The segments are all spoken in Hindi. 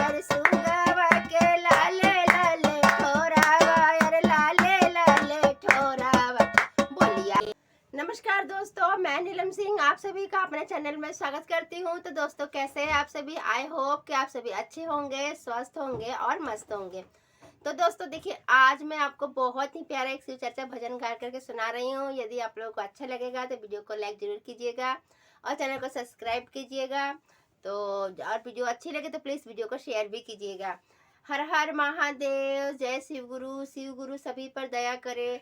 अरे सुगावा के लाले लाले ठोरावा, अरे लाले लाले ठोरावा बोलिया। नमस्कार दोस्तों, मैं नीलम सिंह आप सभी का अपने चैनल में स्वागत करती हूँ। तो दोस्तों कैसे हैं आप सभी? आई होप कि आप सभी अच्छे होंगे, स्वस्थ होंगे और मस्त होंगे। तो दोस्तों देखिए, आज मैं आपको बहुत ही प्यारा एक शिव चर्चा भजन गा करके सुना रही हूँ। यदि आप लोगों को अच्छा लगेगा तो वीडियो को लाइक जरूर कीजिएगा और चैनल को सब्सक्राइब कीजिएगा। तो और वीडियो अच्छी लगे तो प्लीज़ वीडियो को शेयर भी कीजिएगा। हर हर महादेव, जय शिव गुरु सभी पर दया करे।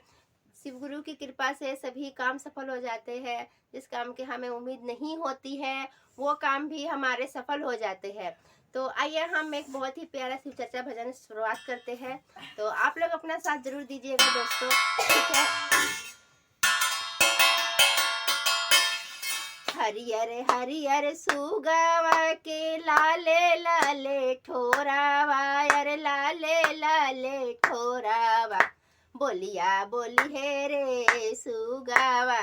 शिव गुरु की कृपा से सभी काम सफल हो जाते हैं। जिस काम की हमें उम्मीद नहीं होती है वो काम भी हमारे सफल हो जाते हैं। तो आइए हम एक बहुत ही प्यारा शिव चर्चा भजन शुरुआत करते हैं। तो आप लोग अपना साथ जरूर दीजिएगा दोस्तों, ठीक है। हरियर हरियर सुगावा के लाले लाले ठोरावा, अरे लाले लाले ठोरावा बोलिया बोली है रे सुगावा,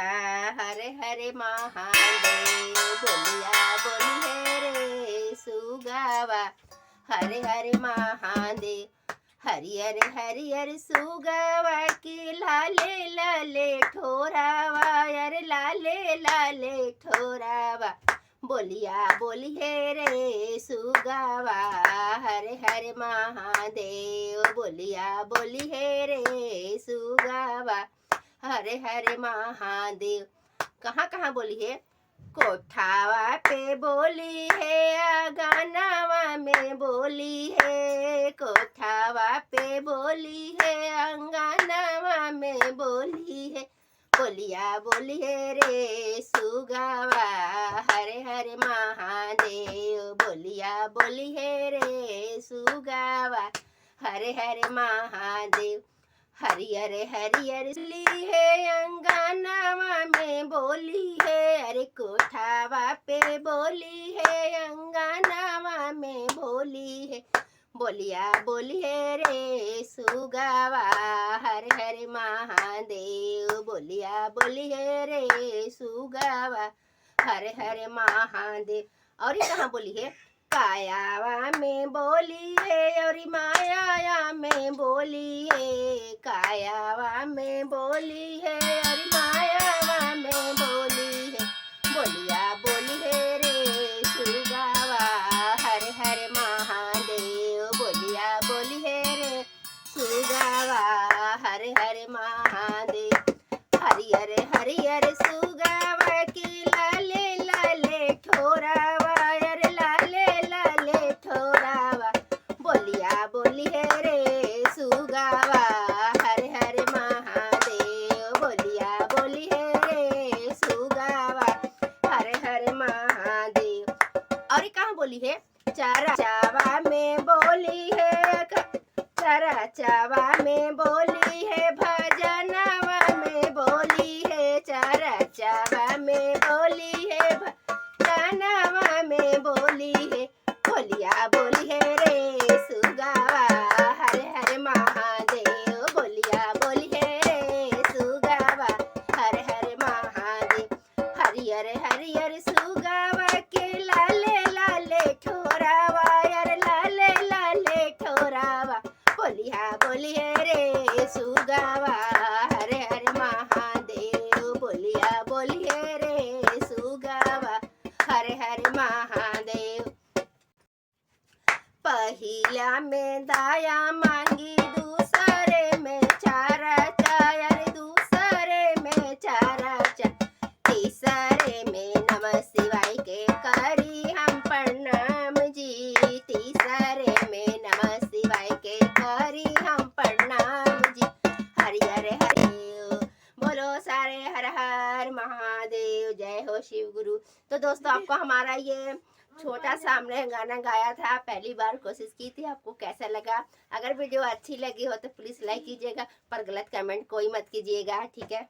हरे हरे महादेव बोलिया बोली है रे सुगावा, हरे हरे महादेव। हरियर हरियर सुगावा की लाले लाले ठोरावा, अरे लाले लाले ठोरावा बोलिया बोली है रे सुगावा, हरे हरे महादेव बोलिया बोली है रे सुगावा, हरे हरे महादेव। कहाँ कहाँ बोली है? कोठावा पे बोली है, आंगनवा में बोली है। कोठावा पे बोली है, आंगनवा में बोली है। बोलिया बोली है रे सुगावा, हरे हरे महादेव बोलिया बोली है रे सुगावा, हरे हरे महादेव। हरियर हरियर ली है, अंगनवा में बोली है। अरे कोठावा पे बोली है, अंगनवा में बोली है। बोलिया बोली है रे सुगावा, हरे हरे महादेव बोलिया बोली है रे सुगावा, हरे हरे महादेव। और ये कहाँ बोली है? कायावा में बोली है और माया में बोली है। कायावा में बोली है और मायावा में बोली है। बोलिया बोली है रे सुगावा, हरे हरे महादेव बोलिया बोली है रे सुगावा, हरे हरे महादेव। हरियर हरियर सुगावा की लाले लाले ठोरावा, अरे लाले लाले ठोरावा बोलिया बोली है रे सुगावा, हरे हरे महादेव बोलिया बोली है रे सुगावा, हरे हरे महादेव। और कहाँ बोली है? चारा चावा में बोली है, चारा चावा में बोली है, भजनवा में बोली है। चारा चावा में बोली है, भजनवा में बोली है। बोलिया बोली है रे सुगावा, हरे हरे महादेव बोलिया बोली है रे सुगावा, हरे हरे महादेव। हरियर हरियर सुगावा के लाले लाले ठोरावा, अरे लाले लाले ठोरावा बोलिया बोली है रे सुगावा, हरे हरे महादेव बोलिया बोली है रे सुगावा, हरे हरे महादेव। पहिला में दाया मांगी, दूसरे में चारा चाय, अरे दूसरे में चारा चाय, तीसरे में नमः शिवाय के करी हम प्रणाम जी। तीसरे में नमः शिवाय के करी हम प्रणाम जी। हरियर हरिदेव बोलो सारे हर हर महादेव, जय हो शिव गुरु। तो दोस्तों आपको हमारा ये छोटा सा हमने गाना गाया था, पहली बार कोशिश की थी। आपको कैसा लगा? अगर वीडियो अच्छी लगी हो तो प्लीज़ लाइक कीजिएगा, पर गलत कमेंट कोई मत कीजिएगा, ठीक है।